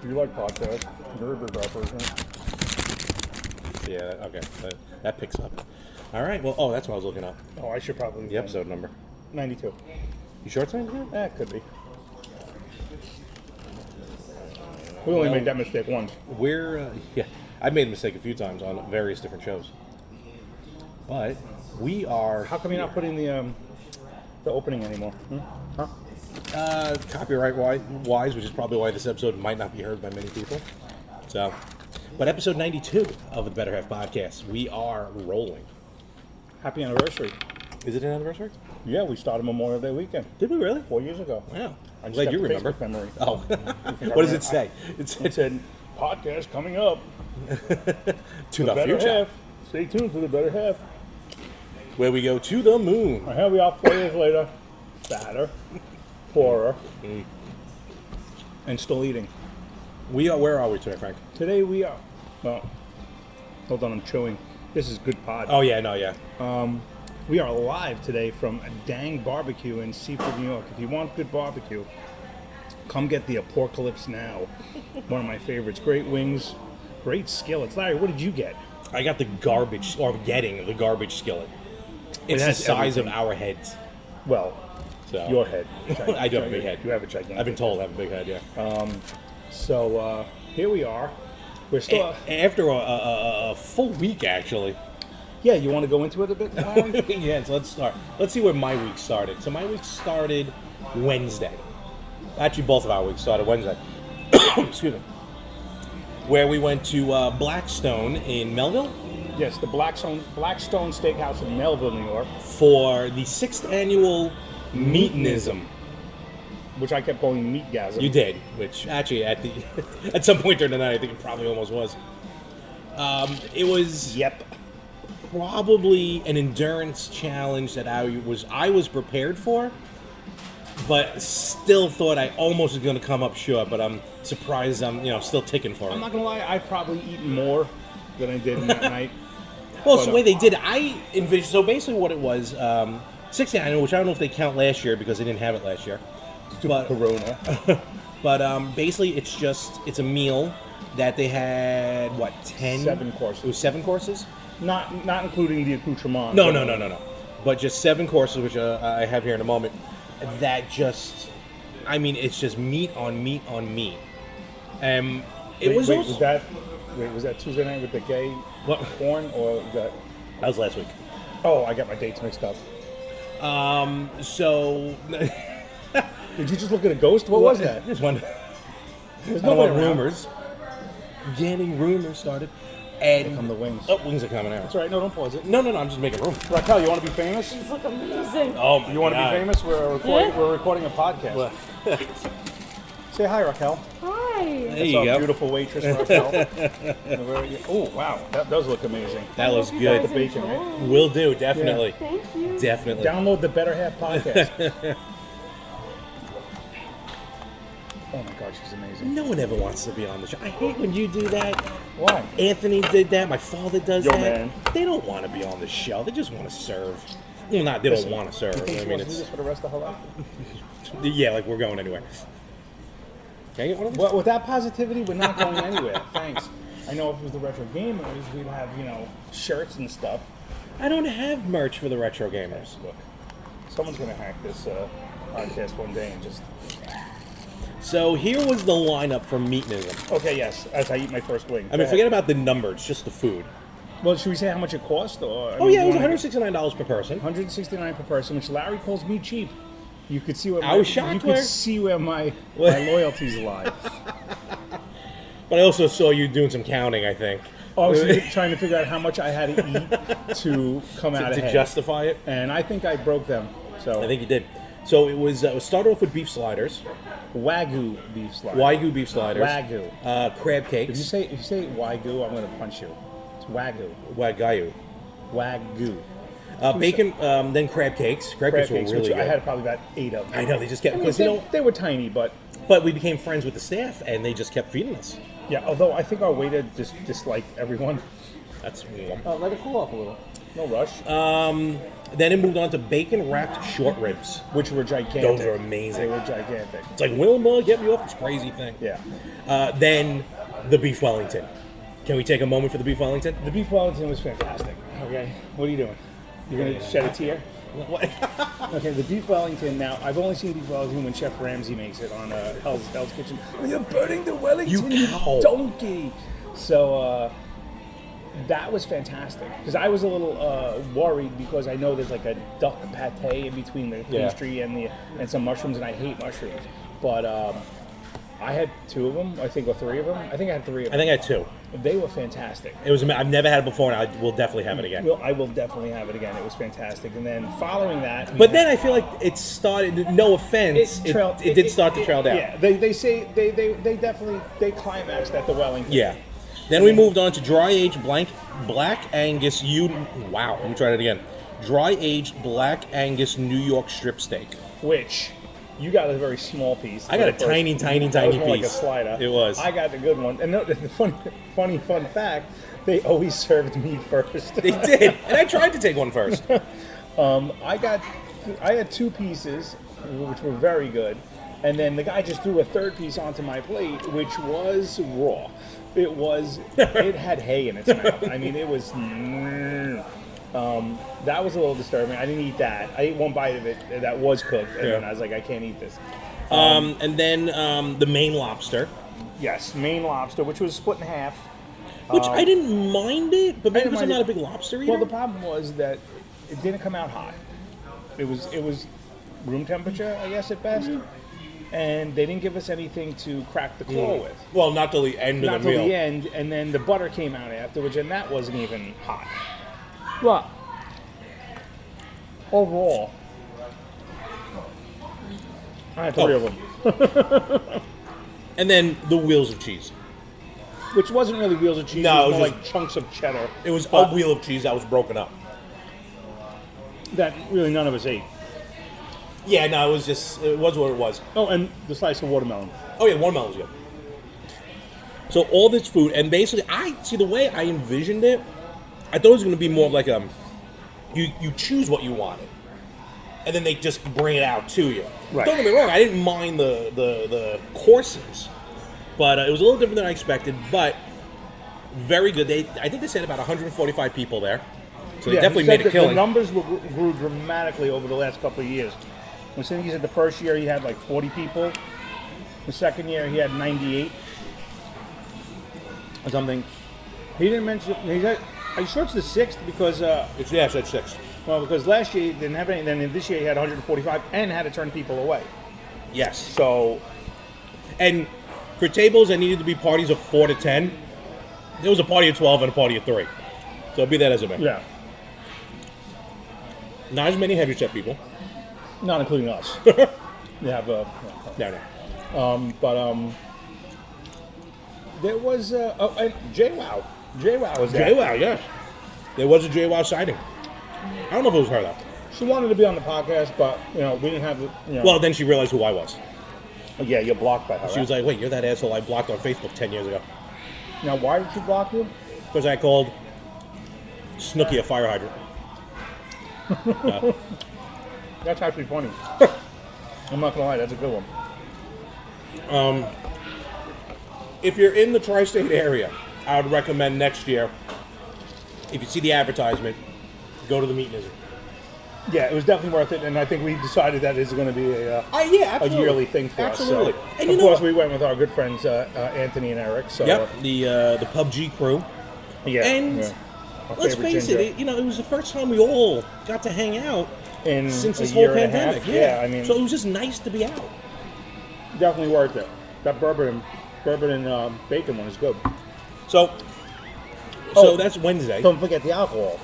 you like podcasts, you're a big rap person. Yeah, okay. That picks up. All right, well, that's what I was looking up. Oh, I should probably... The episode number. 92. You sure it's 92? It could be. We only made that mistake once. I've made a mistake a few times on various different shows. But we are... How come you're not putting the opening anymore? Huh? Copyright-wise, which is probably why this episode might not be heard by many people. So, but episode 92 of the Better Half Podcast, we are rolling. Happy anniversary. Is it an anniversary? Yeah, we started Memorial Day weekend. Did we really? 4 years ago. Wow. I'm just glad you got the remember. Facebook memory. Oh. What does it say? It said, podcast coming up. To the Better future. Half. Stay tuned for the Better Half. Where we go to the moon. And here we are 4 years later. Fatter. Poorer. And still eating. Where are we today, Frank? Today we are... Well, hold on, I'm chewing. This is good pod. Oh, yeah, no, yeah. We are live today from Dang Barbecue in Seaford, New York. If you want good barbecue, come get the Apocalypse Now. One of my favorites. Great wings, great skillets. Larry, what did you get? I got the garbage skillet. It's the has size everything. of our heads. Well, So your head. I do have a big head. You have a gigantic. I've been told I have a big head, yeah. So here we are. We're still... After a full week, actually. Yeah, you want to go into it a bit, Larry? Yeah, so let's start. Let's see where my week started. So my week started Wednesday. Actually, both of our weeks started Wednesday. Excuse me. Where we went to Blackstone in Melville Yes, the Blackstone Steakhouse in Melville, New York, for the 6th annual Meatinism. which I kept calling Meatgasm. You did, which actually at some point during the night, I think it probably almost was. It was Yep. probably an endurance challenge that I was prepared for, but still thought I almost was going to come up short. But I'm surprised I'm still ticking for I'm it. not gonna lie, I probably eaten more than I did in that night. Well, it's the way they did it. I envisioned. So basically, what it was, 6th annual, which I don't know if they count last year because they didn't have it last year. But Corona. But basically, it's a meal that they had 10 7 courses. It was 7 courses. Not including the accoutrement. No. But just 7 courses, which I have here in a moment. That just, it's just meat on meat on meat. Was that Tuesday night with the gay porn, or was that? That was last week. Oh, I got my dates mixed up. So. Did you just look at a ghost? What was that? Just one. There's I don't want nobody around. rumors. Getting rumors started. And Here come the wings. Oh, wings are coming out. That's all right. No, don't pause it. No, I'm just making room. Raquel, you want to be famous? These look amazing. Oh, my You want to God. be famous? We're recording a podcast. Well, Say hi, Raquel. Hi. there That's you our go. beautiful waitress, Raquel. Oh, wow. That does look amazing. That looks You good. guys The bacon, enjoy. right? Will do, definitely. Thank you. Definitely. Download the Better Half podcast. Oh my God, she's amazing. No one ever wants to be on the show. I hate when you do that. Why? Anthony did that. My father does Yo, that. man. They don't want to be on the show. They just want to serve. Well, not they don't want to serve. You think I she mean, wants to do this for the rest of her life? yeah, like we're going anywhere. Can I get one of these? Well, with that positivity, we're not going anywhere. Thanks. I know if it was the Retro Gamers, we'd have, shirts and stuff. I don't have merch for the retro gamers. Look, someone's going to hack this podcast one day and just... So here was the lineup for Meatinism. Okay, yes, as I eat my first wing. Forget about the numbers, just the food. Well, should we say how much it cost? Or, Oh yeah, it was $169 per person. $169 per person, which Larry calls me cheap. You could see where I was shocked you could where- see where my loyalties lie. But I also saw you doing some counting, I think. Oh, so you're trying to figure out how much I had to eat to come out to ahead. justify it. And I think I broke them. So I think you did. So it was started off with beef sliders, Wagyu beef sliders. Wagyu beef sliders, Wagyu. crab If cakes, you say Wagyu, I'm going to punch you. It's Wagyu. Wagyu, Wagyu. bacon, then crab cakes. Crab cakes were really which good. I had probably about 8 of them. I know, they just kept, I mean, because they were tiny, but we became friends with the staff, and they just kept feeding us. yeah. Although I think our waiter just disliked everyone. That's warm. Let it cool off a little. No rush. Then it moved on to bacon-wrapped short ribs. Which were gigantic. Those are amazing. They were gigantic. It's like, Wilma, get me off this crazy thing. Yeah. Then the beef Wellington. Can we take a moment for the beef Wellington? The beef Wellington was fantastic. Okay. What are you doing? You're going to shed a tear? What? Okay, the beef Wellington. Now, I've only seen beef Wellington when Chef Ramsay makes it on Hell's Kitchen. Oh, you're burning the Wellington, You cow. donkey. So, that was fantastic. Because I was a little worried because I know there's like a duck pate in between the pastry and some mushrooms, and I hate mushrooms. But I had 2 of them, I think, or 3 of them. I think I had 3 of them. I think I had 2. They were fantastic. It was. I've never had it before, and I will definitely have it again. Well, I will definitely have it again. It was fantastic. And then following that, But then I feel like it started. No offense, it did start to trail down. Yeah, they say they definitely climaxed at the Wellington. Yeah. Then we moved on to dry aged black Angus. Wow. Let me try that again. Dry aged black Angus New York strip steak. Which you got a very small piece. I got a tiny that was more like a piece. slider. It was. I got the good one. And the funny fun fact: they always served me first. They did, and I tried to take one first. I had 2 pieces, which were very good, and then the guy just threw a 3rd piece onto my plate, which was raw. It had hay in its mouth. I mean, it was. That was a little disturbing. I didn't eat that. I ate one bite of it that was cooked, and then I was like, I can't eat this. And then the Maine lobster. Yes, Maine lobster, which was split in half. Which I didn't mind it, but maybe because I'm mind not it. a big lobster eater. Well, the problem was that it didn't come out hot. It was room temperature, I guess, at best. And they didn't give us anything to crack the claw with. Well, not till the end Not of the till meal. the end, and then the butter came out afterwards, and that wasn't even hot. But overall, I had 3 of them. And then the wheels of cheese. Which wasn't really wheels of cheese. No, it was more it was like chunks of cheddar. It was a But wheel of cheese that was broken up. that really none of us ate. Yeah, no, it was what it was. Oh, and the slice of watermelon. Oh yeah, watermelon was good. So all this food, and basically, the way I envisioned it, I thought it was going to be more like you choose what you wanted, and then they just bring it out to you. Right. Don't get me wrong, I didn't mind the courses, but it was a little different than I expected. But very good. I think they said about 145 people there, so they definitely made a killing. The numbers grew dramatically over the last couple of years. When Cindy said the first year he had like 40 people, the second year he had 98 or something. He didn't mention. He said, "Are you sure it's the 6th?" Because It's 6. well, because last year he didn't have any. Then this year he had 145 and had to turn people away. Yes. So And for tables that needed to be parties of 4 to 10, there was a party of 12 and a party of 3. So be that as it may. yeah, Not as many heavy set people. not including us. They have No. there was and JWoww. JWoww was there. JWoww, yes. There was a JWoww sighting. I don't know if it was her, though. She wanted to be on the podcast, but we didn't have the. Well, then she realized who I was. Yeah, you're blocked by her. She was like, wait, you're that asshole I blocked on Facebook 10 years ago. Now, why did she block you? Because I called Snooki a fire hydrant. That's actually funny. I'm not gonna lie, that's a good one. If you're in the tri-state area, I would recommend next year, if you see the advertisement, go to the Meat Nizzard. Yeah, it was definitely worth it, and I think we decided that is going to be a absolutely. yearly thing for Absolutely. us. So, And of course, we went with our good friends Anthony and Eric. So, Yep, the PUBG crew. yeah. And yeah. Our let's favorite face ginger. it, it was the first time we all got to hang out in since a this whole year and a pandemic. half. Yeah, I mean, so it was just nice to be out. definitely worth it. That bourbon and bacon one is good. So Oh. that's Wednesday. Don't forget the alcohol.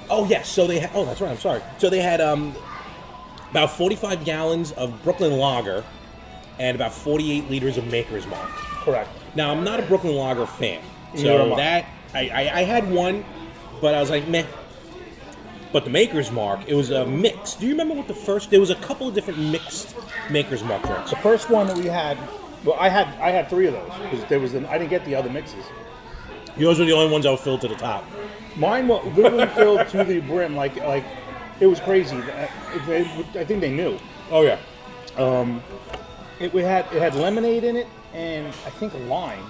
Oh yes, so they had. Oh, that's right. I'm sorry. So they had about 45 gallons of Brooklyn Lager and about 48 liters of Maker's Mark. Correct. Now I'm not a Brooklyn Lager fan, Neither am so I. that I had one, but I was like meh. But the Maker's Mark, it was a mix. Do you remember what the first? There was a couple of different mixed Maker's Mark drinks. The first one that we had, well, I had 3 of those because I didn't get the other mixes. Yours were the only ones that were filled to the top. Mine was literally filled to the brim, like it was crazy. I think they knew. Oh yeah. It had lemonade in it, and I think a lime,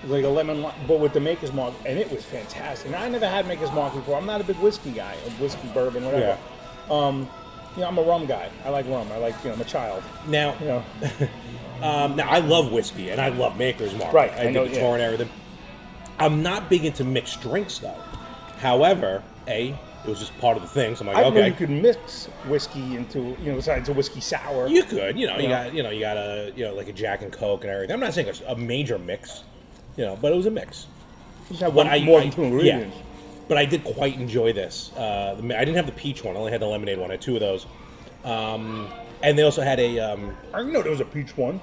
like a lemon lime, but with the Maker's Mark, and it was fantastic. And I never had Maker's Mark before. I'm not a big whiskey guy, whiskey, bourbon, whatever. Yeah. I'm a rum guy. I like rum. I'm a child. Now, now I love whiskey and I love Maker's Mark. Right. I know the tour and everything. I'm not big into mixed drinks though. However, it was just part of the thing. So I'm like, I okay. know you could mix whiskey into, besides a whiskey sour. You could, you got a like a Jack and Coke and everything. I'm not saying a major mix, but it was a mix. You just have more than two ingredients. Yeah. But I did quite enjoy this. I didn't have the peach one. I only had the lemonade one. I had two of those. And they also had a... I didn't know there was a peach one.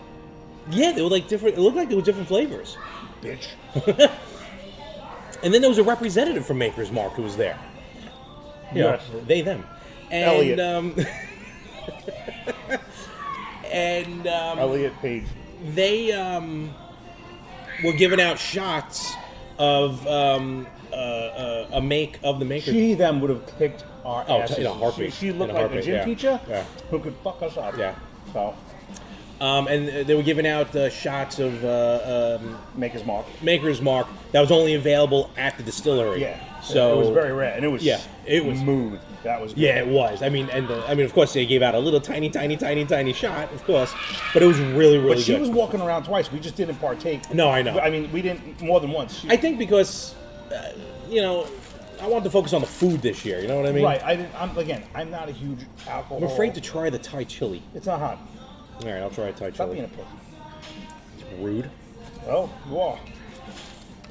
Yeah, they were like different. It looked like there were different flavors. Bitch. And then there was a representative from Maker's Mark who was there. Yes. They, them. And, Elliot. Elliot Page. They were giving out shots of a make of the Maker's. She, them would have kicked our asses. In a heartbeat. She looked In a like a heartbeat, gym teacher who could fuck us up. Yeah. So, and they were giving out shots of Maker's Mark. Maker's Mark that was only available at the distillery. Yeah. So it was very rare, and it was smooth. That was good. Yeah, it was. I mean, of course, they gave out a little tiny shot, of course, but it was really, really But she good. was walking around twice. We just didn't partake. No, I know. I mean, we didn't more than once. I think because, I wanted to focus on the food this year. You know what I mean? Right. I'm not a huge alcohol. I'm afraid to try the Thai chili. It's not hot. All right, I'll try Thai Stop chili. being a pussy. It's rude. Oh, you are.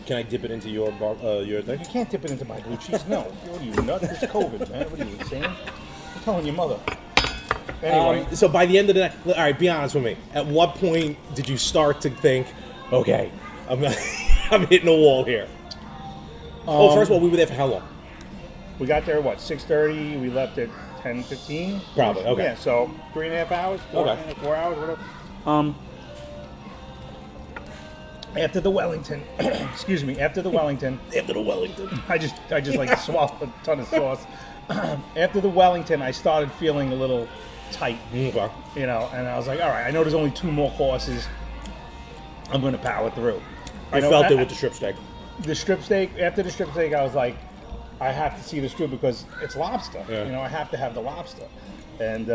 Can I dip it into your thing? You can't dip it into my blue cheese. No. What are you, nuts? It's COVID, man. What are you, insane? I'm telling your mother. Anyway. So by the end of the night, all right, be honest with me. At what point did you start to think, okay, I'm hitting a wall here? First of all, we were there for how long? We got there, 6:30? We left at 10:15? Probably, okay. Yeah, so 3.5 hours? 4 hours, whatever. After the Wellington, after the Wellington, I just like to swallow a ton of sauce. After the Wellington, I started feeling a little tight, Okay. and I was like, all right, I know there's only 2 more courses. I'm going to power through. I felt it with the strip steak. The strip steak, after the strip steak, I was like, I have to see the strip because it's lobster. Yeah. I have to have the lobster. And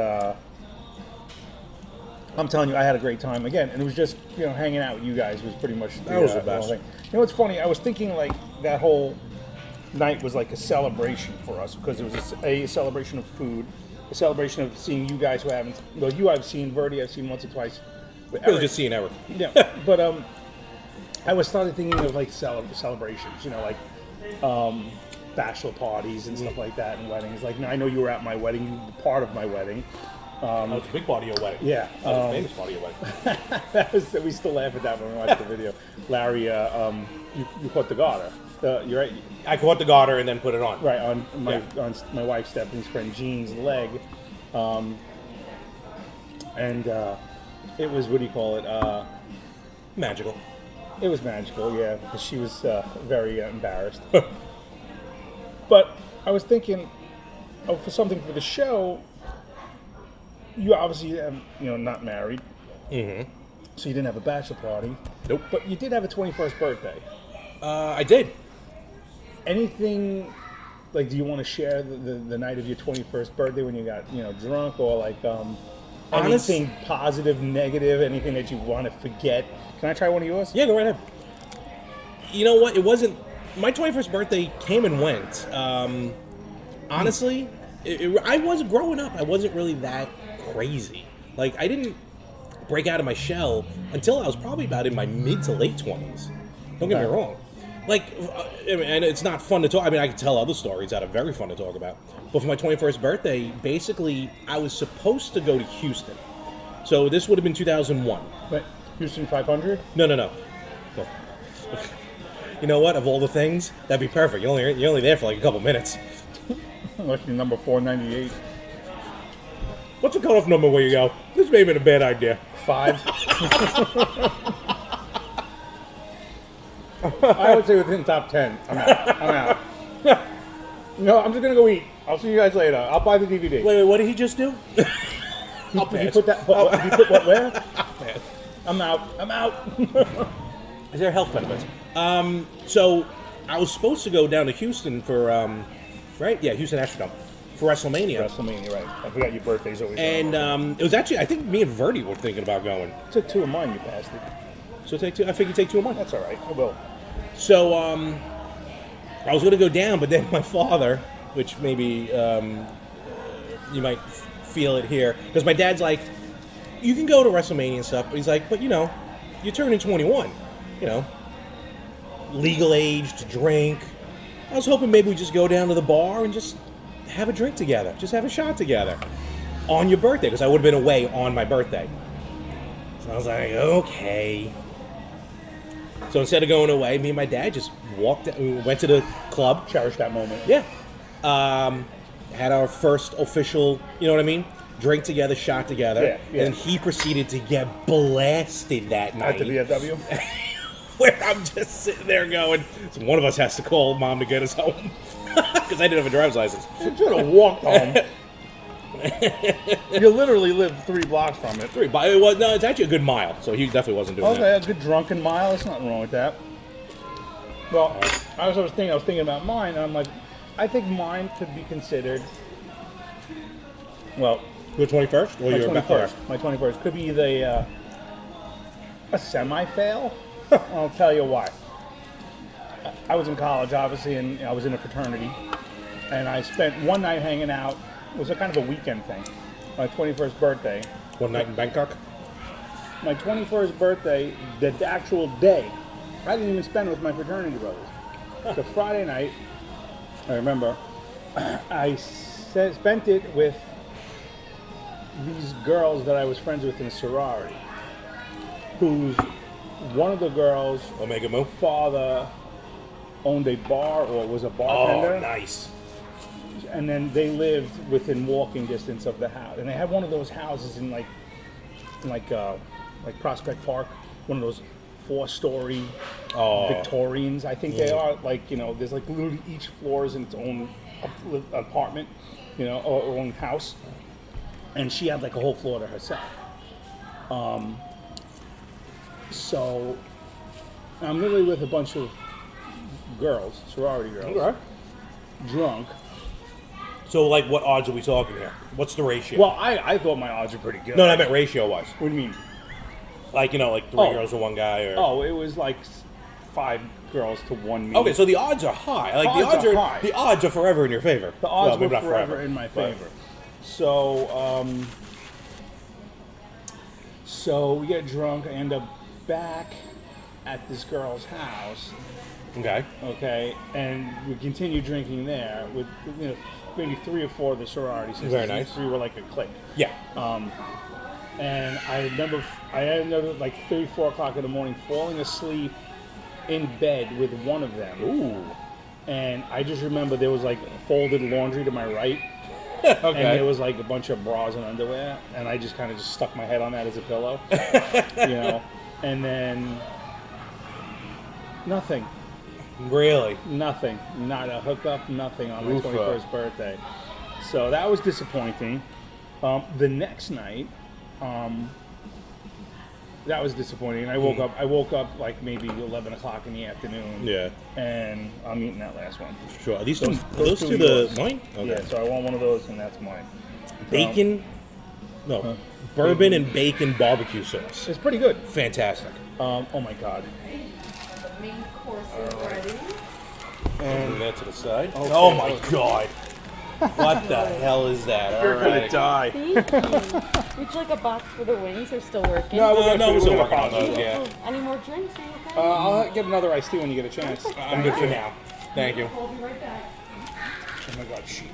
I'm telling you, I had a great time again. And it was just, hanging out with you guys was pretty much That was the whole best. thing. What's funny? I was thinking like that whole night was like a celebration for us because it was a celebration of food, a celebration of seeing you guys who haven't. Well, you I've seen, Verdi I've seen once or twice. But It was just seeing Eric. yeah, but I started thinking of like celebrations, bachelor parties and stuff like that, and weddings. Like, I know you were at my wedding, you were part of my wedding. That was a big part of your wedding. Yeah, That was a famous part of your wedding. we still laugh at that when we watch the video. Larry, you caught the garter. You're right. I caught the garter and then put it on. Right on my wife Stephanie's friend Jean's leg, and it was, what do you call it? Magical. It was magical, yeah, because she was very embarrassed. But I was thinking, for something for the show, you obviously not married, so you didn't have a bachelor party. Nope. But you did have a 21st birthday. I did. Anything, like, do you want to share the night of your 21st birthday when you got drunk, or like anything positive, negative, anything that you want to forget? Can I try one of yours? Yeah, go right ahead. You know what? It wasn't... My 21st birthday came and went. Honestly, I was growing up. I wasn't really that crazy. Like, I didn't break out of my shell until I was probably about in my mid to late 20s. Don't get me wrong. Like, and it's not fun to talk. I mean, I can tell other stories that are very fun to talk about. But for my 21st birthday, basically, I was supposed to go to Houston. So this would have been 2001. But Houston 500? No. You know what? Of all the things, that'd be perfect. You're only there for like a couple minutes. Unless you're number 498. What's the cutoff number where you go, this may have been a bad idea? 5. I would say within top 10. I'm out. No, I'm just gonna go eat. I'll see you guys later. I'll buy the DVD. Wait, what did he just do? You put that. You put what? Where? I'm out. I'm out. Is there health benefits? So I was supposed to go down to Houston for, right? Yeah, Houston Astrodome for WrestleMania. WrestleMania, right? I forgot your birthday's always. And it was actually, I think me and Verdi were thinking about going. Took 2 of mine, you bastard. So take 2. I figured take 2 of mine. That's all right. I will. So I was going to go down, but then my father, which maybe you might feel it here, because my dad's like, you can go to WrestleMania and stuff, but he's like, but you know, you're turning 21, you know, legal age to drink. I was hoping maybe we just go down to the bar and just have a drink together, just have a shot together on your birthday, because I would have been away on my birthday. So I was like, okay. So instead of going away, me and my dad just went to the club. Cherish that moment. Yeah. Had our first official, you know what I mean? Drink together, shot together. Yeah, yeah. And he proceeded to get blasted that night. At the VFW? Where I'm just sitting there going, so one of us has to call mom to get us home. Because I didn't have a driver's license. You should have walked home. You literally live 3 blocks from it. 3, but it's actually a good mile, so he definitely wasn't doing that. Okay, a good drunken mile. There's nothing wrong with that. Well, I was thinking about mine, and I'm like, I think mine could be considered. Well, your 21st? Or my your 21st. My 21st could be either a semi-fail. I'll tell you why. I was in college, obviously, and I was in a fraternity, and I spent one night hanging out. It was a kind of a weekend thing. My 21st birthday. One night in Bangkok? My 21st birthday, the actual day, I didn't even spend it with my fraternity brothers. The Friday night, I remember, I spent it with these girls that I was friends with in sorority, whose one of the girls' Omega Mu? father owned a bar or was a bartender. Oh, nice. And then they lived within walking distance of the house. And they had one of those houses in like Prospect Park, one of those 4-story Victorians, I think they are. Like, you know, there's like literally each floor is in its own apartment, you know, or own house. And she had like a whole floor to herself. So I'm literally with a bunch of girls, sorority girls, drunk. So, like, what odds are we talking here? What's the ratio? Well, I thought my odds were pretty good. No, I meant ratio-wise. What do you mean? Like, you know, like 3 girls to 1 guy, or... Oh, it was like 5 girls to 1 me. Okay, so the odds are high. Like, the odds are forever in your favor. The odds were were forever in my favor. Right. So we get drunk. I end up back at this girl's house. Okay, and we continue drinking there with, you know, maybe 3 or 4 of the sorority sisters. Very nice. 3 were like a clique. Yeah. And I remember I ended up like 3, 4 o'clock in the morning falling asleep in bed with one of them. Ooh. And I just remember there was like folded laundry to my right. Okay. And there was like a bunch of bras and underwear. And I just kind of just stuck my head on that as a pillow. You know? And then nothing. Really? Nothing. Not a hookup, nothing on my 21st birthday. So that was disappointing. The next night, that was disappointing. I woke up like maybe 11 o'clock in the afternoon. Yeah. And I'm eating that last one. Sure. Are those two the mine? Okay. Yeah, so I want one of those, and that's mine. Bacon? Bourbon and bacon barbecue sauce. It's pretty good. Fantastic. Oh my God. Main course is ready. And that to the side. Okay. Oh my God. What the hell is that? You're gonna die. Thank you. Would you like a box for the wings? They're still working. No, we're still working on those. those. Yeah. Any more drinks? Are you okay? I'll get another iced tea when you get a chance. I'm good for now. Thank you. I'll be right back. Oh my God, she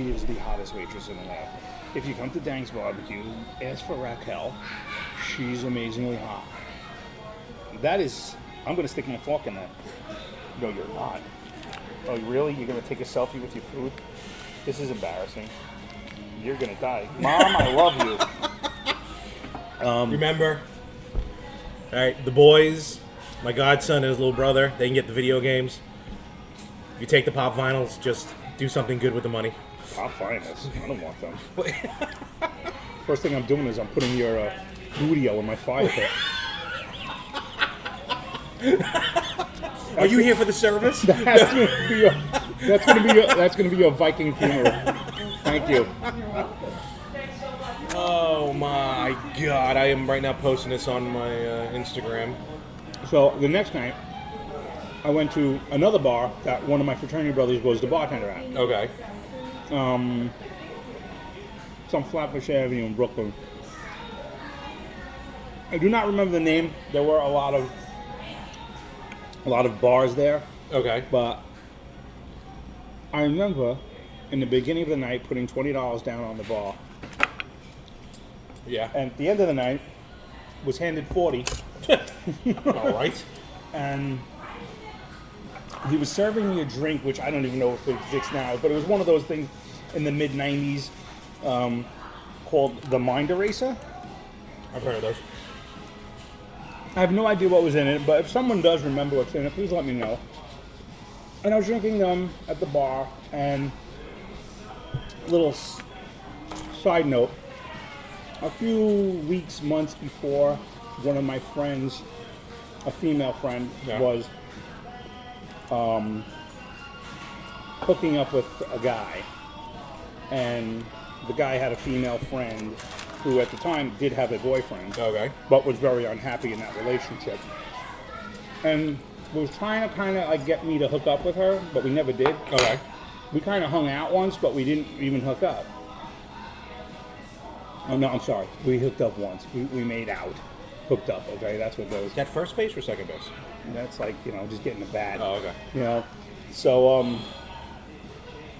is the hottest waitress in the lab. If you come to Dang's Barbecue, ask for Raquel. She's amazingly hot. That is, I'm going to stick my fork in that. No, you're not. Oh, really? You're going to take a selfie with your food? This is embarrassing. You're going to die. Mom, I love you. Remember, all right, the boys, my godson and his little brother, they can get the video games. If you take the pop vinyls, just do something good with the money. I'll find this. I don't want them. First thing I'm doing is I'm putting your Booty-O in my fire pit. Are you here for the service? That's gonna be your Viking funeral. Thank you. Oh my God! I am right now posting this on my Instagram. So the next night, I went to another bar that one of my fraternity brothers was the bartender at. Okay. Some Flatbush Avenue in Brooklyn. I do not remember the name. There were a lot of bars there. Okay. But I remember in the beginning of the night putting $20 down on the bar. Yeah. And at the end of the night was handed 40. All right. And he was serving me a drink, which I don't even know if it exists now, but it was one of those things in the mid-90s called the Mind Eraser. I've heard of those. I have no idea what was in it, but if someone does remember what's in it, please let me know. And I was drinking them at the bar, and little side note, a few weeks, months before, one of my friends, a female friend, was hooking up with a guy, and the guy had a female friend who at the time did have a boyfriend, but was very unhappy in that relationship, and was trying to kind of like get me to hook up with her, but we never did. Okay. We kind of hung out once, but we didn't even hook up. Oh no, I'm sorry. We hooked up once. We made out. Hooked up, okay? That's what those. Is that first base or second base? That's like, just getting the bat. Oh, okay. So,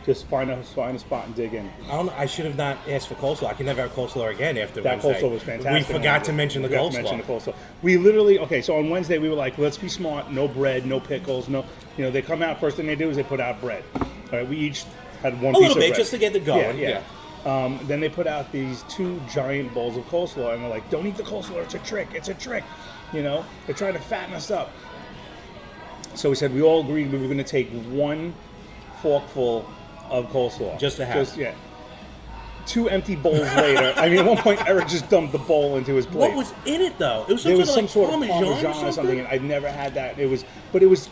just find a spot and dig in. I should have not asked for coleslaw. I can never have coleslaw again after that Wednesday. Coleslaw was fantastic. We forgot to mention the coleslaw. We literally, so on Wednesday we were like, let's be smart. No bread, no pickles, no. They come out, first thing they do is they put out bread. All right, we each had one piece of bread. A little bit, just to get it going. Yeah. Then they put out these 2 giant bowls of coleslaw, and they're like, don't eat the coleslaw, it's a trick. They're trying to fatten us up. So we said we all agreed we were going to take 1 forkful of coleslaw. Just to have. 2 empty bowls later. I mean, at one point, Eric just dumped the bowl into his plate. What was in it, though? It was some sort of Parmesan or something, and I'd never had that. It was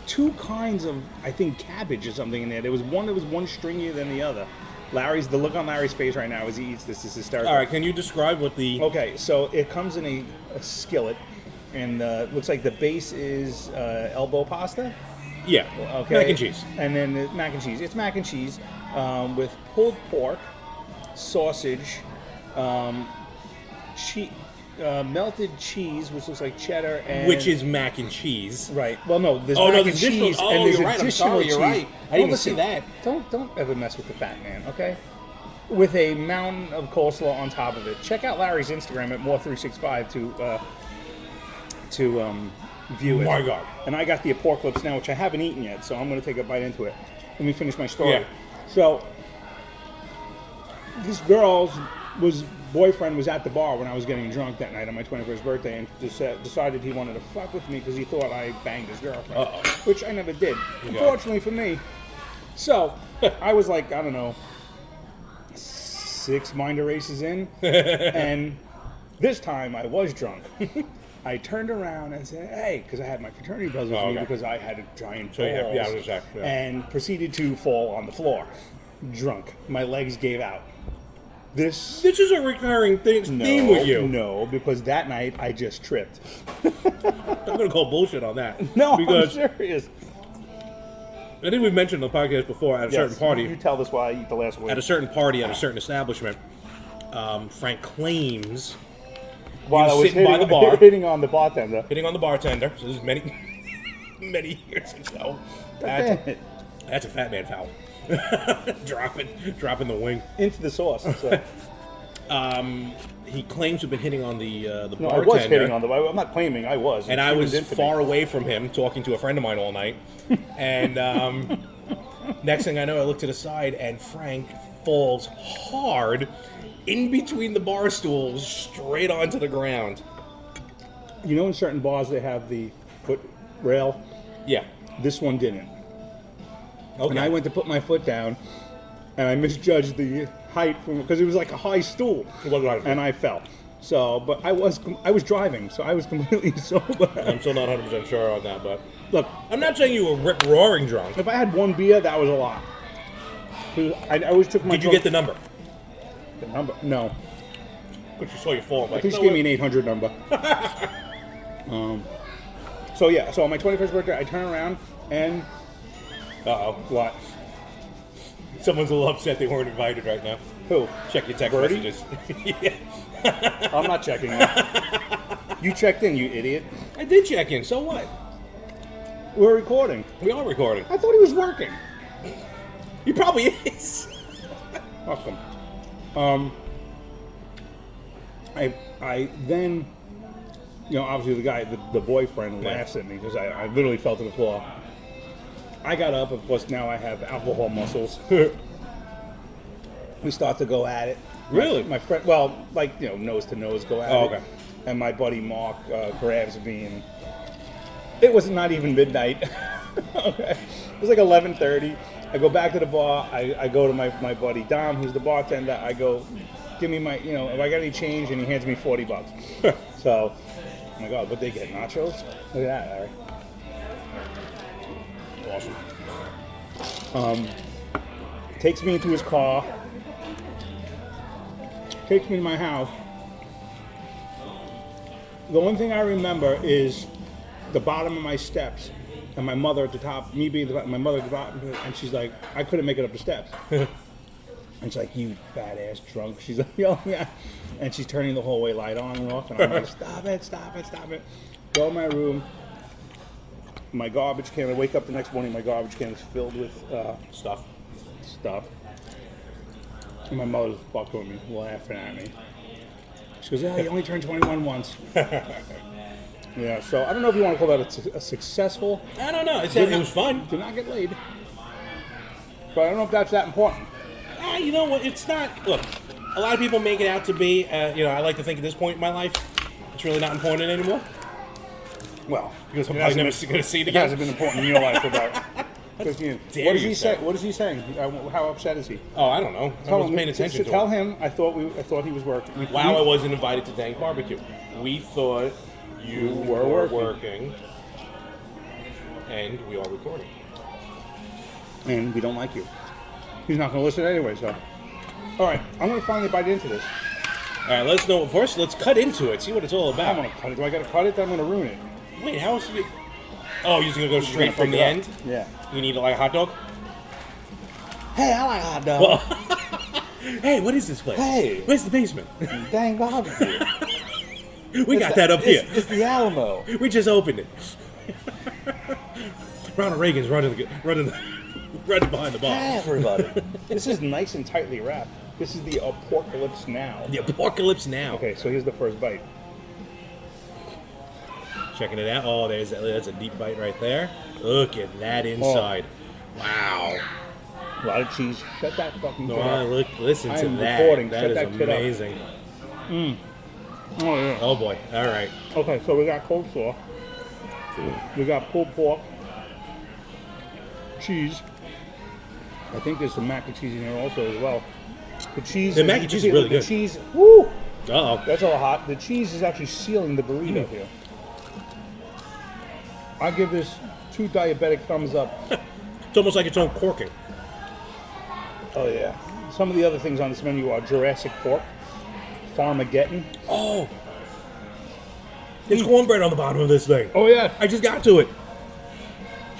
2 kinds of, I think, cabbage or something in there. There was one that was one stringier than the other. The look on Larry's face right now as he eats this is hysterical. All right, can you describe what the... Okay, so it comes in a skillet, and looks like the base is elbow pasta. Yeah, okay. Mac and cheese. And then mac and cheese. It's mac and cheese with pulled pork, sausage, melted cheese, which looks like cheddar, and which is mac and cheese. Right. Well, no, there's mac and cheese, and there's additional cheese. You're right. I didn't see that. Don't ever mess with the fat man, okay? With a mountain of coleslaw on top of it. Check out Larry's Instagram at More365 to view it. My God. And I got the apocalypse now, which I haven't eaten yet, so I'm going to take a bite into it. Let me finish my story. Yeah. So, this girl's boyfriend was at the bar when I was getting drunk that night on my 21st birthday, and decided he wanted to fuck with me because he thought I banged his girlfriend, which I never did, unfortunately for me. So, I was like, I don't know, 6 Mind Erasers in, and this time I was drunk. I turned around and said, hey, because I had my fraternity brothers with me because I had a giant balls, and proceeded to fall on the floor, drunk. My legs gave out. This is a recurring theme with you. No, because that night I just tripped. I'm going to call bullshit on that. No, because I'm serious. I think we've mentioned on the podcast before at a certain party. You tell this while I eat the last one. At a certain party, at a certain establishment, Frank claims while I was sitting by the bar, hitting on the bartender. So this is many years ago. That's a fat man foul. dropping the wing into the sauce. So. He claims to have been hitting on the bartender. I was hitting on I'm not claiming, I was. And I was far away from him, talking to a friend of mine all night. And next thing I know, I look to the side, and Frank falls hard in between the bar stools, straight onto the ground. You know, in certain bars they have the foot rail. Yeah. This one didn't. Okay. And I went to put my foot down, and I misjudged the height because it was like a high stool, and I fell. So, but I was driving, so I was completely sober. I'm still not 100% sure on that, but Look, I'm not saying you were rip-roaring drunk. if I had one beer, that was a lot. 'Cause I always took my. Did you get the number? the number? No. But you saw your fall. I think she gave me an 800 number. So yeah, so on my 21st birthday, I turn around and Uh-oh. what? Someone's a little upset they weren't invited right now. Who? Check your text Birdie? messages. Yeah. I'm not checking that. You checked in, you idiot. I did check in, so what? We're recording. We are recording. I thought he was working. He probably is. Awesome. I then, you know, obviously the boyfriend laughs at me because I literally fell to the floor. I got up, of course, now I have alcohol muscles. We start to go at it. Really? My friend, well, like, you know, nose to nose go at it. Okay. And my buddy Mark grabs me, and it was not even midnight. Okay. It was like 11:30. I go back to the bar. I go to my buddy Dom, who's the bartender. I go, give me my, you know, if I got any change, and he hands me $40. So, oh my God, what they get? Nachos? Look at that, Larry. Awesome. Takes me into his car. Takes me to my house. The one thing I remember is the bottom of my steps, and my mother at the top. Me being my mother at the bottom, and she's like, I couldn't make it up the steps. And she's like, you fat ass drunk. She's like, oh yeah. And she's turning the hallway light on and off, and I'm like, stop it, stop it, stop it. Go in my room. My garbage can. I wake up the next morning. My garbage can is filled with stuff. And my mother's fucking with me, laughing at me. She goes, "Yeah, you only turned 21 once." Yeah. So I don't know if you want to call that a successful. I don't know. It was fun. Did not get laid. But I don't know if that's that important. You know what? It's not. Look, a lot of people make it out to be. You know, I like to think at this point in my life, it's really not important anymore. Well, Because I'm probably never going to see it it again. hasn't been important in your life about. Because dare what is you, he sir. saying? What is he saying? How upset is he? Oh, I don't know. I wasn't paying attention to Tell him. him I thought he was working. Wow, I wasn't invited to Dank Barbecue. We thought you were working, and we are recording. And we don't like you. He's not going to listen anyway, so. All right, I'm going to finally bite into this. All right, let's know. First, let's cut into it. See what it's all I'm about. going to cut it. Do I got to cut it? Then I'm going to ruin it. Wait, how else? Oh, you're just gonna go straight from the end? Yeah. You need like a hot dog? Hey, I like hot dog. Well, hey, what is this place? Hey. Where's the basement? Dang barbecue. We got that up here. It's the Alamo. We just opened it. Ronald Reagan's running behind the bar. Hey, everybody. This is nice and tightly wrapped. This is the apocalypse now. The apocalypse now. Okay, so here's the first bite. Checking it out. Oh, that's a deep bite right there. Look at that inside. Wow. A lot of cheese. Shut that fucking No, kid up. listen I to am that. recording. That Shut is that kid up. amazing. Oh, yeah. Oh boy. All right. Okay, so we got coleslaw. We got pulled pork. Cheese. I think there's some mac and cheese in here also as well. The cheese. The mac and cheese is really the good. cheese. Woo! Uh-oh. That's all hot. The cheese is actually sealing the burrito here. I give this 2 diabetic thumbs up. It's almost like its own corking. Oh yeah. Some of the other things on this menu are Jurassic pork, Farmageddon. Oh. There's cornbread on the bottom of this thing. Oh yeah. I just got to it.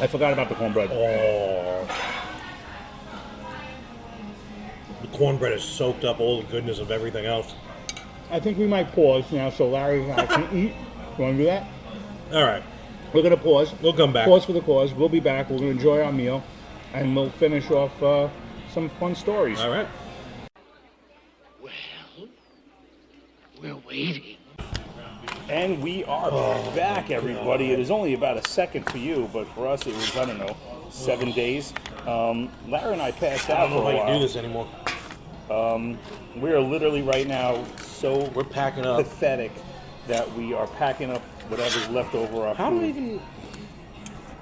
I forgot about the cornbread. Oh. The cornbread has soaked up all the goodness of everything else. I think we might pause now so Larry and I can eat. You want to do that? All right. We're going to pause. We'll come back. Pause for the cause. We'll be back. We're going to enjoy our meal. And we'll finish off some fun stories. All right. Well, we're waiting. And we are back, everybody. It is only about a second for you, but for us it was, I don't know, 7 days. Larry and I passed I out don't know for if a I can do while. this anymore. We are literally right now so We're packing up. pathetic that we are packing up whatever's left over our How do food. I even...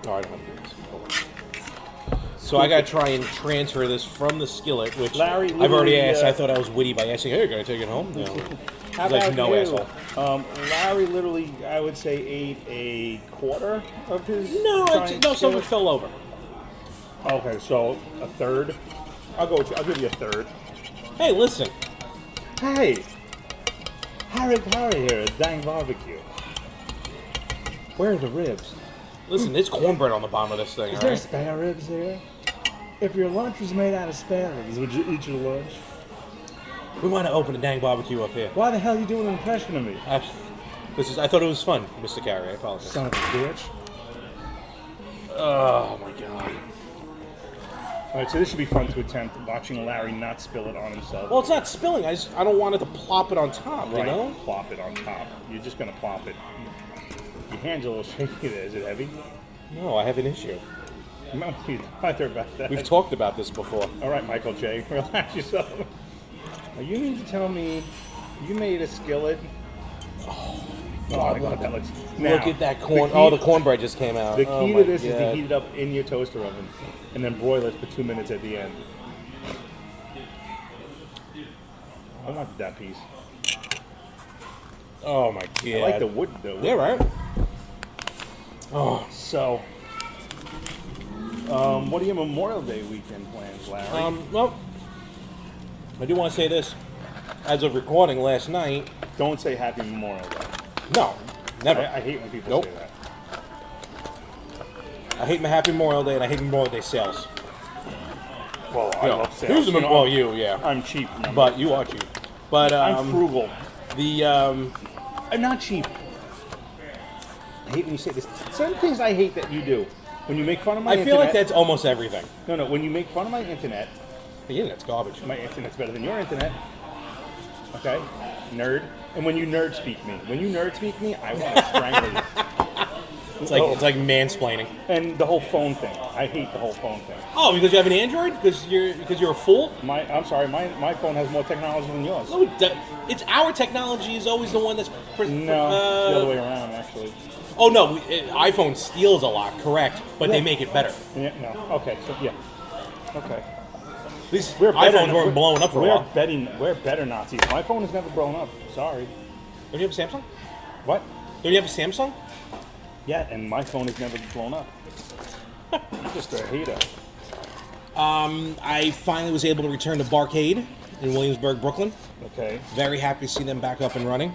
No, I don't want to do this. Hold on. So I got to try and transfer this from the skillet, which Larry I've already literally, asked. I thought I was witty by asking, "Hey, can I take it home?" No. How He's like, about "No, you? asshole." Larry literally, I would say, ate a quarter of his. No, giant some of skillet. it fell over. Okay, so a third. I'll go with you. I'll give you a third. Hey, listen. Hey, Harry here at Dang Barbecue. Where are the ribs? Listen, there's cornbread on the bottom of this thing, Is all there right? spare ribs here? If your lunch was made out of spare ribs, would you eat your lunch? We want to open a dang barbecue up here. Why the hell are you doing an impression of me? I thought it was fun, Mr. Carey. I apologize. Son of a bitch. Oh my god. All right, so this should be fun to attempt, watching Larry not spill it on himself. Well, it's not spilling. I don't want it to plop it on top, right, you know? plop it on top. You're just gonna plop it. Your hand's a little shaky there. Is it heavy? No, I have an issue. No, you either about that. We've talked about this before. All right, Michael J. Relax yourself. Now, you mean to tell me you made a skillet? Oh my God, that looks. Now, Look at that corn. Oh, the cornbread just came out. The Oh key my to this is to God. heat it up in your toaster oven and then broil it for 2 minutes at the end. I want that piece. Oh my god. I like the wood though. Yeah, right? Oh. So, what are your Memorial Day weekend plans, Larry? Well, I do want to say this. As of recording last night, Don't say Happy Memorial Day. no, never. I hate when people Nope. say that. I hate my Happy Memorial Day and I hate Memorial Day sales. Well, I No. love sales. Here's the You know, well, you, yeah. I'm cheap. remember? But you are cheap. But I'm frugal. the I'm not cheap. I hate when you say this. Some things I hate that you do. When you make fun of my I internet. feel like that's almost everything. No, when you make fun of my internet, The internet's garbage. my internet's better than your internet. Okay? Nerd. And when you nerd speak me. When you nerd speak me, I want to strangle you. It's like mansplaining. And the whole phone thing. I hate the whole phone thing. Oh, because you have an Android? Because you're a fool? I'm sorry, my phone has more technology than yours. No, it's our technology is always the one that's. No, the other way around, actually. Oh no, iPhone steals a lot, correct? But they Yeah. make it better. Yeah, no. Okay, so yeah. Okay. At least We're better- iPhones weren't blowing up for a while. We're better Nazis. My phone has never blown up. Sorry. Don't you have a Samsung? What? Don't you have a Samsung? Yeah, and my phone has never blown up. Just a hater. I finally was able to return to Barcade in Williamsburg, Brooklyn. Okay. Very happy to see them back up and running.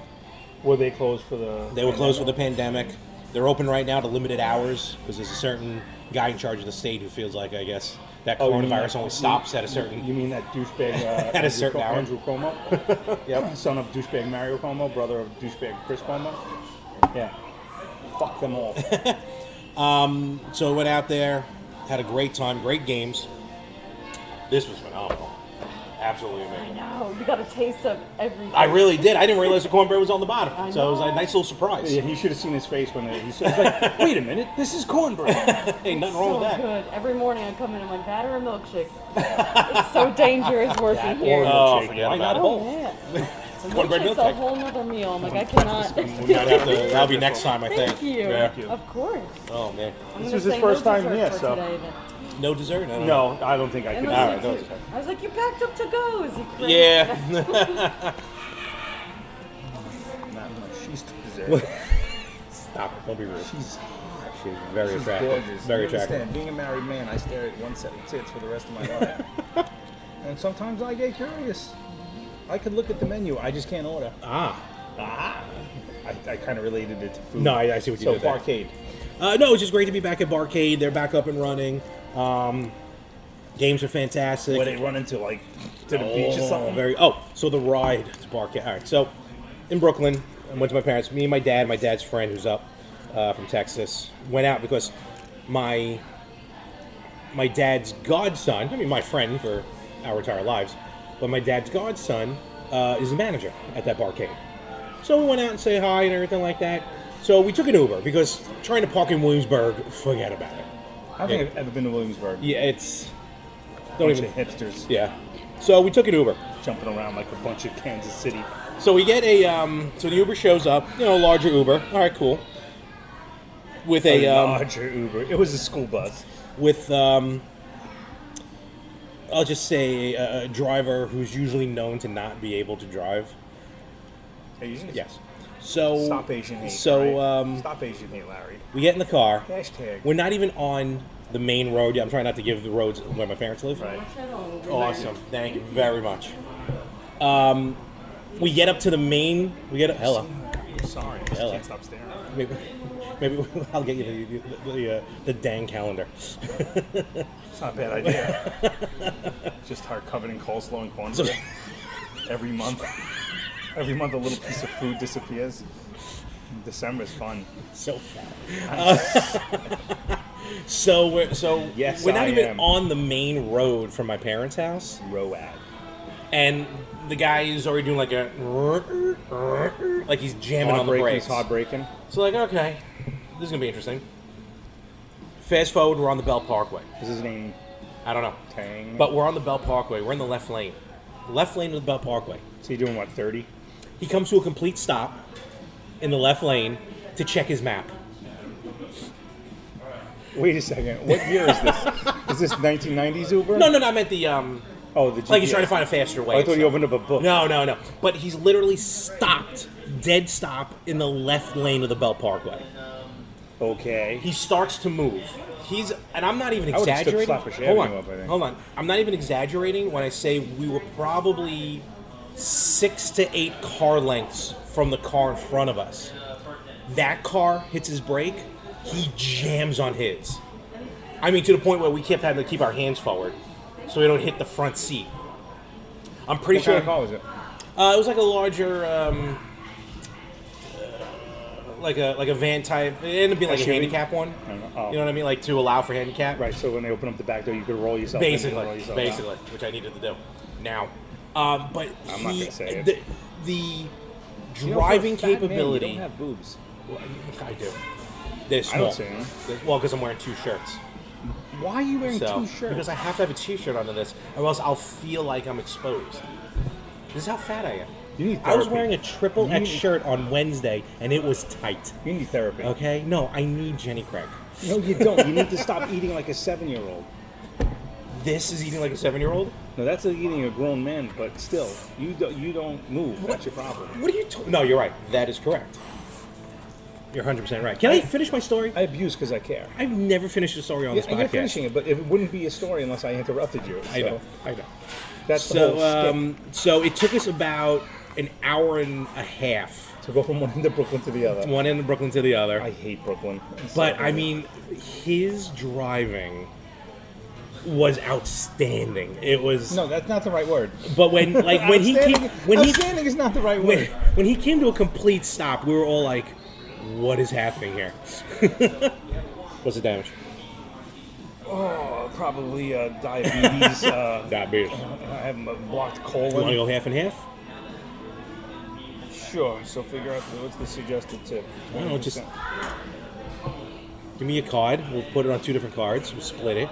Were they closed for the? They were closed for the pandemic. They're open right now to limited hours because there's a certain guy in charge of the state who feels like, I guess, that Oh, you mean coronavirus that- only stops at a certain. You mean that douchebag? At a certain hour. Andrew Cuomo. Yep. Son of douchebag Mario Cuomo, brother of douchebag Chris Cuomo. Yeah. Fuck them all. So I went out there, had a great time, great games. This was phenomenal. Absolutely amazing. No, you got a taste of everything. I really did. I didn't realize the cornbread was on the bottom. I So it was a know. nice little surprise. Yeah, he should have seen his face when he was like, "Wait a minute, this is cornbread." Hey, nothing so wrong with that. good. Every morning I come in, I'm like, that or a milkshake. It's so dangerous working Or here. a Oh, milkshake. forget Why about not it. both? Oh, yeah. Cornbread Milkshake's a milkshake. whole nother meal. I'm like, I cannot. We might have to. That'll be next time, I think. Thank you. Yeah. Of course. Oh man. I'm This gonna was his say first no time dessert here, for so- today, then. No dessert? No, I don't think I And could. I All was right, like, no dessert. I was like, you packed up to goes. You crazy. Yeah. She's dessert. Stop it. Don't be rude. She's She's very She's attractive. gorgeous. Very You attractive. understand, being a married man, I stare at one set of tits for the rest of my life. And sometimes I get curious. I could look at the menu, I just can't order. Ah. I kind of related it to food. No, I see what you so did there. Barcade. No, it's just great to be back at Barcade. They're back up and running. Games are fantastic. Where they run into like to the beach or something. So the ride to Barcade. All right, so in Brooklyn, I went to my parents. Me and my dad's friend who's up from Texas, went out because my dad's godson, I mean my friend for our entire lives, but my dad's godson is a manager at that Barcade. So we went out and say hi and everything like that. So we took an Uber because trying to park in Williamsburg, forget about it. I don't think I've ever been to Williamsburg. Yeah, it's don't Bunch even of hipsters yeah. So we took an Uber. jumping around like a bunch of Kansas City. So we get a so the Uber shows up, you know, a larger Uber. All right, cool. With a larger Uber. It was a school bus. with I'll just say a driver who's usually known to not be able to drive. Asians? Yes. So Stop Asian hate. So right? Stop Asian hate, Larry. we get in the car. Hashtag. We're not even on the main road yet. I'm trying not to give the roads where my parents live. Right. Awesome. Thank you very much. We get up to the main. We get hello. I'm sorry. I just Hello. can't stop staring. Maybe I'll get you the dang calendar. It's not a bad idea. Just start covered in coleslaw and cornbread. Every month. Every month a little piece of food disappears. December is fun. So fat. So Yes, we're not I even am. on the main road from my parents' house, Road. and the guy is already doing like a like he's jamming on the brakes. Hard braking. So like, okay, this is gonna be interesting. Fast forward, we're on the Bell Parkway. Is his name I don't know, Tang? but we're on the Bell Parkway. We're in the left lane of the Bell Parkway. So you doing what, 30? He comes to a complete stop in the left lane to check his map. Wait a second. What year is this? Is this 1990s Uber? No, I meant the Oh, the GPS. like he's trying to find a faster way. Oh, I thought you opened up a book. No. But he's literally stopped, dead stop, in the left lane of the Bell Parkway. Okay. He starts to move. And I'm not even I would've stood exaggerating. Flatbush Avenue up, I think. Hold on. I'm not even exaggerating when I say we were probably 6 to 8 car lengths from the car in front of us. That car hits his brake, he jams on his. I mean, to the point where we kept having to keep our hands forward so we don't hit the front seat. I'm pretty What sure. kind of car was it? It was like a larger, like a van type. It ended up being like a SUV? handicap one. I don't know. Oh. You know what I mean? Like to allow for handicap. Right, so when they open up the back door, you could roll yourself in and roll Basically, yourself basically, out. which I needed to do. Now, but I'm not gonna say it. the You know, for a driving fat man, capability. you don't have boobs. I do. They're I small. don't see them. Well, because I'm wearing 2 shirts. Why are you wearing So, 2 shirts? because I have to have a T-shirt under this, or else I'll feel like I'm exposed. This is how fat I am. You need I was therapy. wearing a triple You X need- shirt on Wednesday, and it was tight. You need therapy. Okay? No, I need Jenny Craig. No, you don't. You need to stop eating like a 7-year-old. This is eating like a 7-year-old? No, that's like eating a grown man, but still, you don't move. That's your problem. What are you talking? No, you're right. That is correct. You're 100% right. Can I finish my story? I abuse because I care. I've never finished a story on this You're podcast. finishing it, but it wouldn't be a story unless I interrupted you. I know. That's the whole So, so it took us about an hour and a half, to go from one end of Brooklyn to the other. one end of Brooklyn to the other. I hate Brooklyn. It's But so I bad. mean, his driving was outstanding. It was. No, that's not the right word. But when he came, Outstanding is not the right word. when he came to a complete stop, we were all like, "What is happening here?" What's the damage? Oh, probably diabetes. Diabetes. I have a blocked You want to colon. go half and half? Sure. So figure out what's the suggested tip. I don't know, just give me a card. We'll put it on 2 different cards. We'll split it.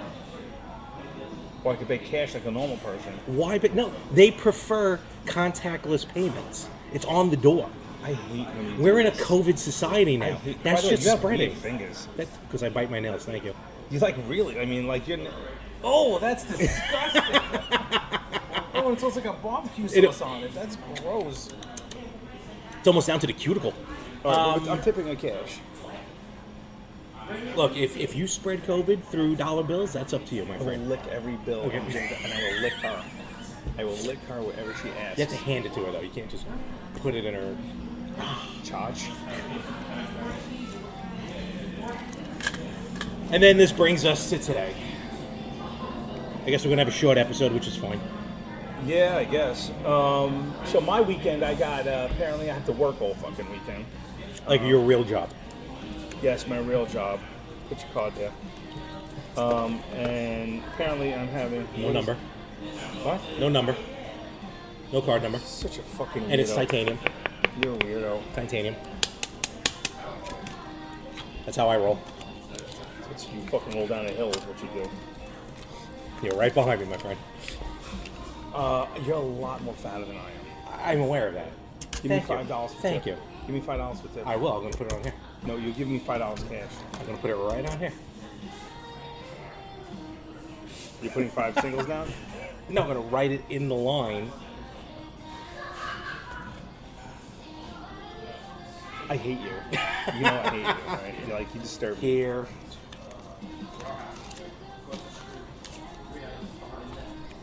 Or I could pay cash like a normal person. Why? But no, they prefer contactless payments. It's on the door. I hate when you. We're do in a this. COVID society I now. hate- That by the way, shit's you have spreading. weird fingers. That's because I bite my nails. Thank you. You like really? I mean, like you're. Oh, that's disgusting. Oh, it smells like a barbecue sauce on it. That's gross. It's almost down to the cuticle. All right, I'm tipping a cash. Look, if you spread COVID through dollar bills, that's up to you, my I will friend. lick every bill, Okay. and I will lick her. I will lick her wherever she asks. You have to hand it to her though. You can't just put it in her. Charge. And then this brings us to today. I guess we're gonna have a short episode, which is fine. Yeah, I guess. So my weekend, I got apparently I have to work all fucking weekend. Like your real job. Yes, my real job. Put your card there. And apparently I'm having No number. What? No number. No card number. Such a fucking weirdo. And it's titanium. You're a weirdo. Titanium. That's how I roll. It's, you fucking roll down a hill is what you do. You're right behind me, my friend. You're a lot more fatter than I am. I'm aware of that. Give Thank me you. $5 for Thank tip. you. Give me $5 for tip. I will. I'm gonna put it on here. No, you give me $5 cash. I'm gonna put it right on here. You're putting 5 singles down? You're not going to write it in the line. I hate you. You know I hate you, right? You're like, you disturb me. Here.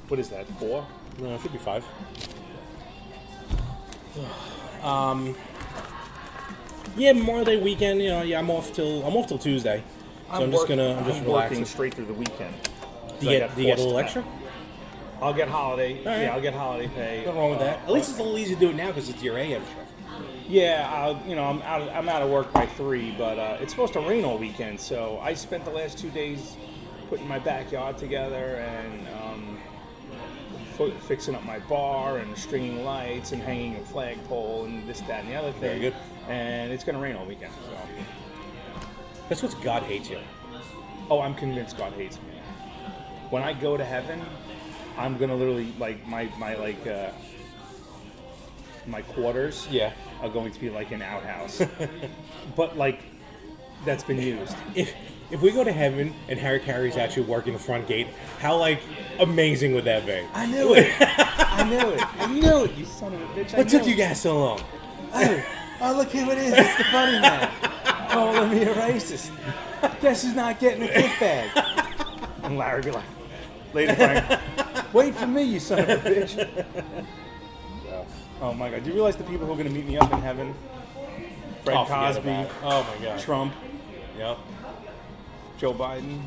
What is that, 4? No, it should be 5. Yeah, Memorial Day weekend. You know, yeah, I'm off till Tuesday. So I'm just working relaxing. straight through the weekend. Do you get a little extra? I'll get holiday. All right. Yeah, I'll get holiday pay. Nothing wrong with that. At least it's a little easy to do it now because it's your AM shift. Yeah, I'm out of work by 3, but it's supposed to rain all weekend, so I spent the last 2 days putting my backyard together and fixing up my bar and stringing lights and hanging a flagpole and this, that, and the other thing. Very good. And it's going to rain all weekend. So. That's what God hates you. Oh, I'm convinced God hates me. When I go to heaven, I'm going to literally, like, my quarters are going to be like an outhouse. But, like, that's been used. If we go to heaven and Harry Carey's actually working the front gate, how, like, amazing would that be? I knew it. I knew it, you son of a bitch. What took you guys so long? Oh, look who it is. It's the funny man. Calling me a racist. Guess who's not getting a gift bag? And Larry be like, Lady Frank, wait for me, you son of a bitch. Oh, my God. Do you realize the people who are going to meet me up in heaven? Fred forget Cosby, about it. Oh, my God. Trump, Yep. Joe Biden.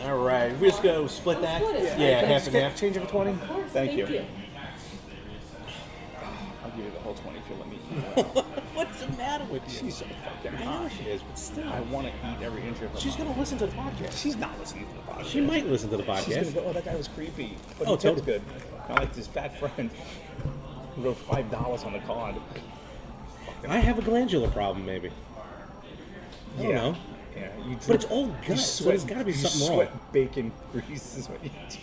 All right. We just go split that? Split it. Yeah, Can I half and half. Change it for 20? Of course, Thank you. you. I'll give you the whole 20 if you let me eat. What's the matter with you? She's so fucking I know hot. she is, but still. I want to eat every inch of her. She's going to listen to the podcast. She's not listening to the podcast. She might listen to the She's gonna podcast. go, oh, that guy was creepy. But Oh, he tipped totally. good. Not like this fat friend who wrote $5 on the card. I have a glandular problem, maybe. I don't know. Yeah, you drip, But it's all gut, so there's got to be something wrong. Bacon grease is what you do.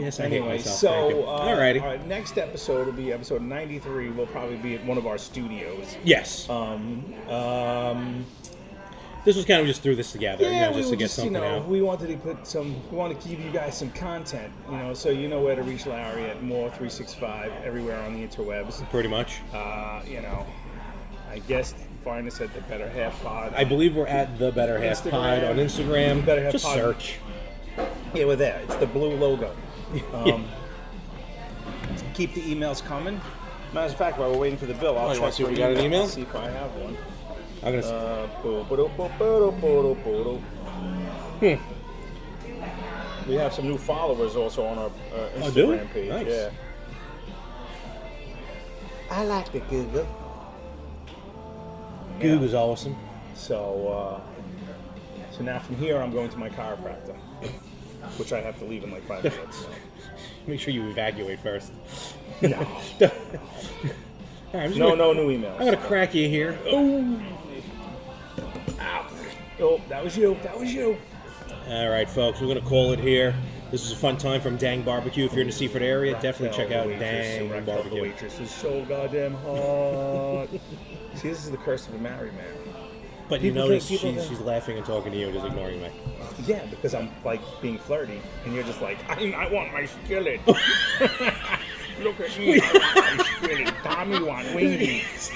Yes, I hate Anyway, myself. so Thank you. Alrighty. our next episode will be episode 93. We'll probably be at one of our studios. Yes. This was kind of just threw this together, Yeah, just we to were get just, something out. we wanted to we want to give you guys some content, so you know where to reach Larry at More365 everywhere on the interwebs. Pretty much. I guess find us at the Better Half Pod. I believe we're at the Better Half Instagram. Pod on Instagram. Better Half Just Pod. search. Yeah, we're there. It's the blue logo. Keep the emails coming. Matter of fact, while we're waiting for the bill, I'll you check wanna see if for we got an email? See if I have one. I'm gonna. We have some new followers also on our Oh, do we? Instagram page. Nice. Yeah. I like the Google. Google's awesome. So now from here, I'm going to my chiropractor, which I have to leave in like 5 minutes. So. Make sure you evacuate first. No. Alright, No new emails. I'm gonna crack you here. Ow. Oh, that was you. That was you. All right, folks, we're gonna call it here. This was a fun time from Dang Barbecue. If you're in the Seaford area, definitely check out Dang The Barbecue. waitress is so goddamn hot. See, this is the curse of a married man. But you People notice think- people she's laughing and talking to you, just ignoring me. Yeah, because I'm like being flirty, and you're just like, I want my skillet. Look at me, I want my skillet. Tommy want wingies.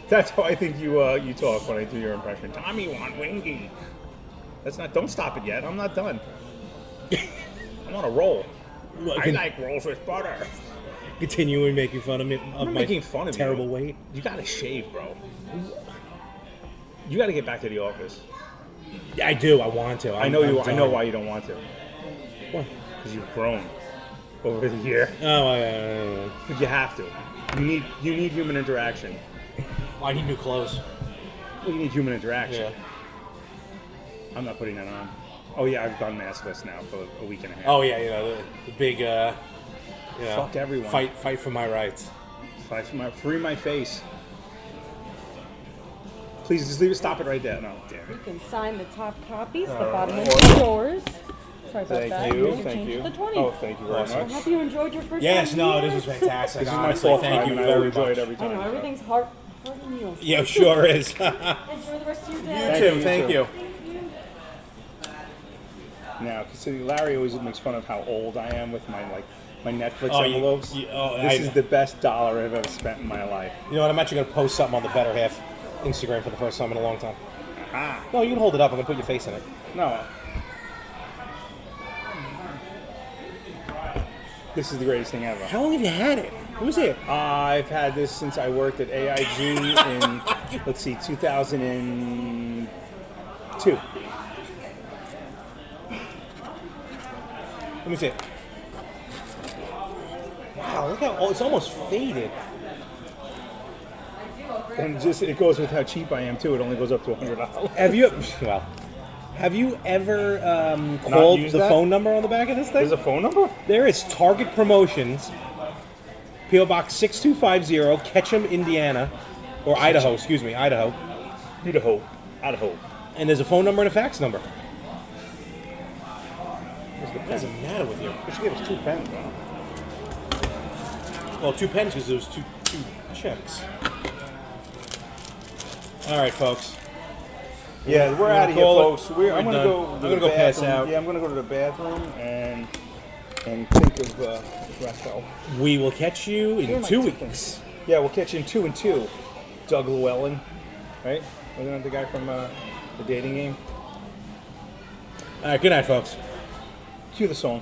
That's how I think you talk when I do your impression. Tommy want wingy. That's not. Don't stop it yet. I'm not done. I'm on a roll. I like rolls with butter. Continuing making fun of me I'm of not my making fun of terrible you. weight. You gotta shave, bro. You gotta get back to the office. Yeah, I do. I want to. I know why you don't want to. What? Because you've grown over the year. Oh, But you have to. You need human interaction. I need new clothes. Well, you need human interaction. I'm not putting that on. Oh yeah, I've done maskless now for a week and a half. Oh yeah, the big. Fuck everyone. Fight for my rights. Fight for free my face. Please just leave it. Stop it right there. No, damn it. You can sign the top copies. The All bottom right. ones are yours. Sorry about Thank that. you. Here's your Thank change you. for the 20. Oh, thank you very I much. hope you enjoyed your first Yes, time no, here. this was fantastic. This is my Honestly, fourth thank time, you and I will very enjoy much. it every I time. know, so. everything's heart meals. Yeah, sure is. Enjoy the rest of your day. You too. you Thank too. you. Thank you. now. Because Larry always makes fun of how old I am with my Netflix Oh, envelopes. This is the best dollar I've ever spent in my life. You know what? I'm actually going to post something on the Better Half Instagram for the first time in a long time. Ah, No, you can hold it up. I'm going to put your face in it. no. This is the greatest thing ever. How long have you had it? Let me see it. I've had this since I worked at AIG in, let's see, 2002. Let me see it. Wow, look how it's almost faded. And just it goes with how cheap I am too. It only goes up to $100. Have you ever called used the that? phone number on the back of this thing? There's a phone number? There is Target Promotions, P.O. Box 6250, Ketchum, Indiana, or Idaho, excuse me, Idaho. Idaho. And there's a phone number and a fax number. What does it matter with you? They should give us 2 pens, though. Well, 2 pens because there was two checks. All right, folks. Yeah, we're out of here, call it. folks. We're I'm gonna done. go. I'm gonna go pass out. Yeah, I'm gonna go to the bathroom and think of Raquel. We will catch you in Where are my 2 tickets? weeks. Yeah, we'll catch you in 2 and 2. Doug Llewellyn, right? Wasn't that the guy from the dating game? All right, good night, folks. Cue the song.